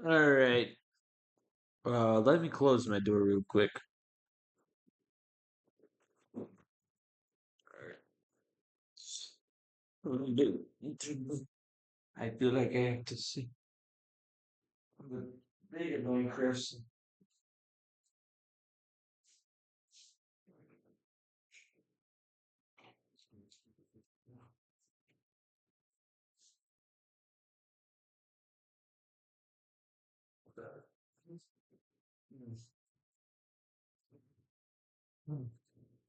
All right. Let me close my door real quick. I feel like I have to see. I'm a big annoying person.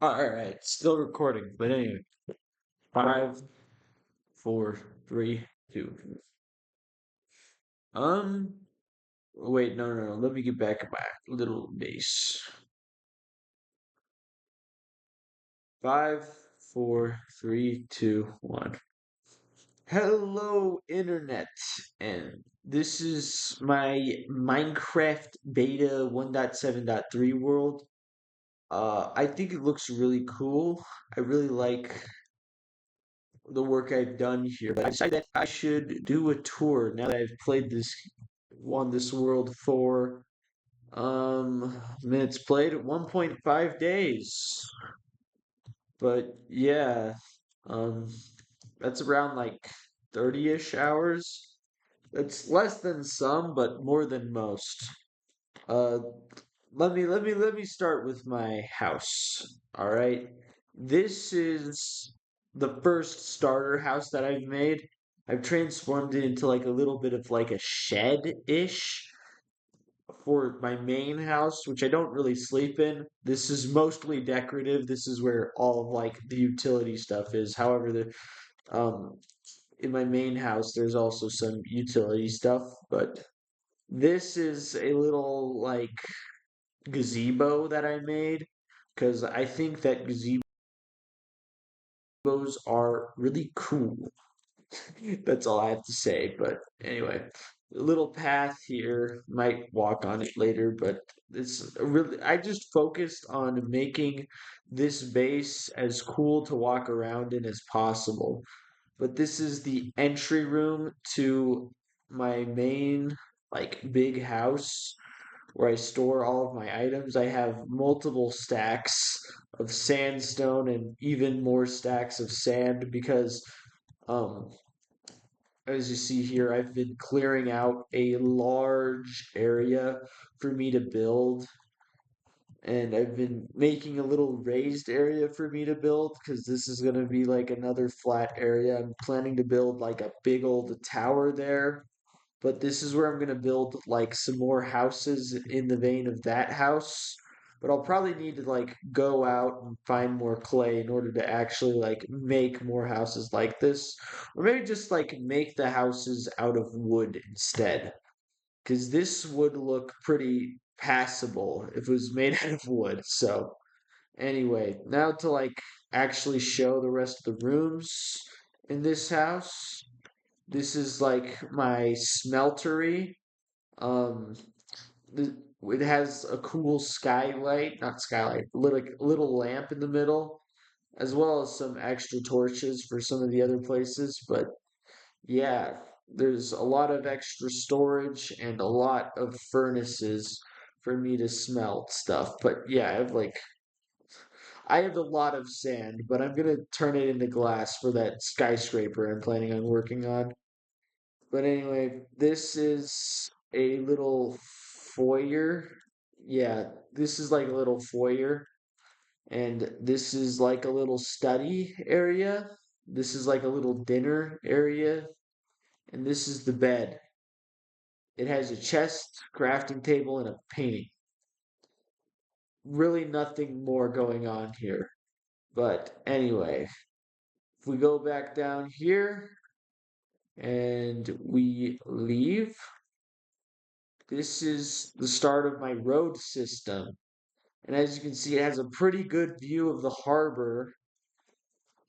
All right, still recording, but anyway, five, four, three, two. Um, wait, no. Let me get back in my little base. Five, four, three, two, one. Hello, Internet, and this is my Minecraft beta 1.7.3 world. I think it looks really cool. I really like the work I've done here, but I decided that I should do a tour now that I've played this world for minutes played at 1.5 days. But yeah, um that's around like 30-ish hours. It's less than some, but more than most. Uh, let me start with my house. All right. This is the first starter house that I've made. I've transformed it into like a little bit of like a shed-ish for my main house, which I don't really sleep in. This is mostly decorative. This is where all of like the utility stuff is. However, the um in my main house there's also some utility stuff, but this is a little like gazebo that I made because I think that gazebos are really cool. That's all I have to say. But anyway, a little path here, might walk on it later, but it's really, I just focused on making this base as cool to walk around in as possible. But this is the entry room to my main, like, big house where I store all of my items. I have multiple stacks of sandstone and even more stacks of sand because, um, as you see here, I've been clearing out a large area for me to build. And I've been making a little raised area for me to build because this is going to be like another flat area. I'm planning to build like a big old tower there, but this is where I'm gonna build like some more houses in the vein of that house. But I'll probably need to like go out and find more clay in order to actually like make more houses like this. Or maybe just like make the houses out of wood instead. Because this would look pretty passable if it was made out of wood. So anyway, now to like actually show the rest of the rooms in this house. This is like my smeltery. Um, th- it has a cool skylight, not skylight, little lamp in the middle, as well as some extra torches for some of the other places. But yeah, there's a lot of extra storage and a lot of furnaces for me to smelt stuff. But yeah, I have a lot of sand, but I'm gonna turn it into glass for that skyscraper I'm planning on working on. But anyway, this is a little foyer. Yeah, this is like a little foyer. And this is like a little study area. This is like a little dinner area. And this is the bed. It has a chest, crafting table, and a painting. Really nothing more going on here. But anyway, if we go back down here and we leave, this is the start of my road system. And as you can see, it has a pretty good view of the harbor.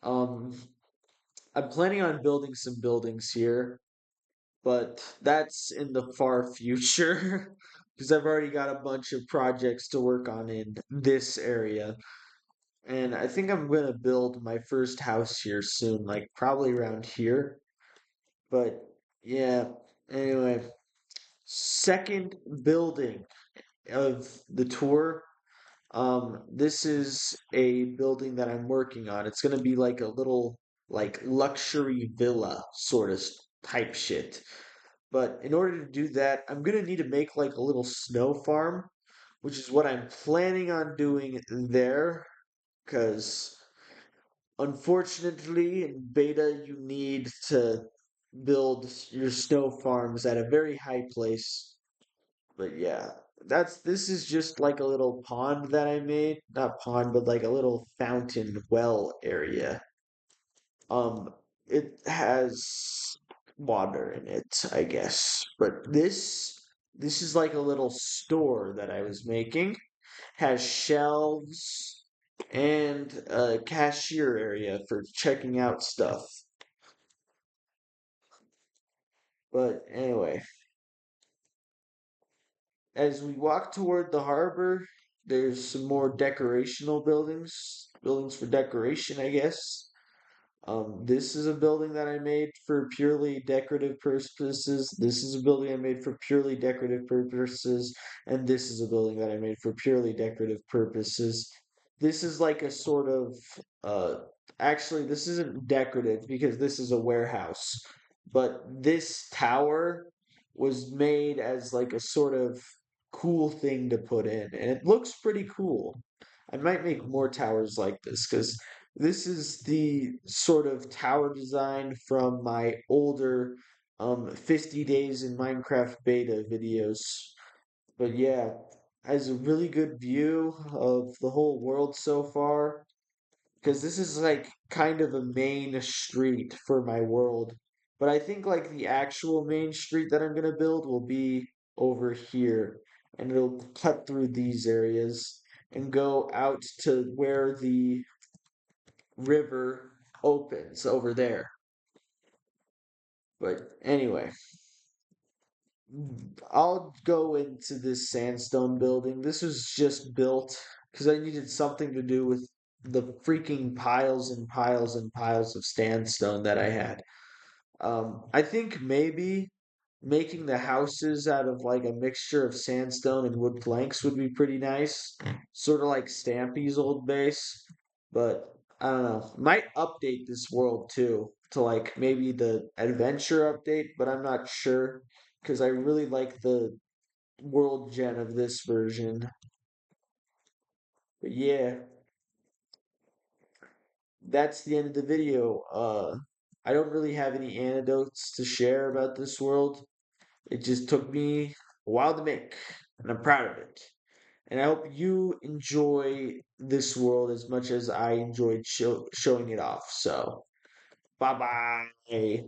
Um, I'm planning on building some buildings here, but that's in the far future because I've already got a bunch of projects to work on in this area. And I think I'm going to build my first house here soon, like probably around here. But yeah, anyway, second building of the tour. This is a building that I'm working on. It's gonna be like a little like luxury villa sort of type shit. But in order to do that, I'm gonna need to make like a little snow farm, which is what I'm planning on doing there. Because unfortunately, in beta, you need to build your snow farms at a very high place. But yeah, this is just like a little pond that I made. Not pond, but like a little fountain well area. Um, it has water in it, I guess. But this is like a little store that I was making. Has shelves and a cashier area for checking out stuff. But anyway, as we walk toward the harbor, there's some more decorational buildings for decoration, I guess. This is a building that I made for purely decorative purposes. This is a building I made for purely decorative purposes. And this is a building that I made for purely decorative purposes. This is like a sort of, uh, actually, this isn't decorative because this is a warehouse. But this tower was made as like a sort of cool thing to put in. And it looks pretty cool. I might make more towers like this because this is the sort of tower design from my older 50 days in Minecraft beta videos. But yeah, has a really good view of the whole world so far because this is like kind of a main street for my world. But I think like the actual main street that I'm gonna build will be over here and it'll cut through these areas and go out to where the river opens over there. But anyway, I'll go into this sandstone building. This was just built because I needed something to do with the freaking piles and piles and piles of sandstone that I had. I think maybe making the houses out of like a mixture of sandstone and wood planks would be pretty nice. Sort of like Stampy's old base. But I don't know. Might update this world too to like maybe the adventure update, but I'm not sure because I really like the world gen of this version. But yeah, that's the end of the video. I don't really have any anecdotes to share about this world. It just took me a while to make, and I'm proud of it. And I hope you enjoy this world as much as I enjoyed showing it off. So, bye bye.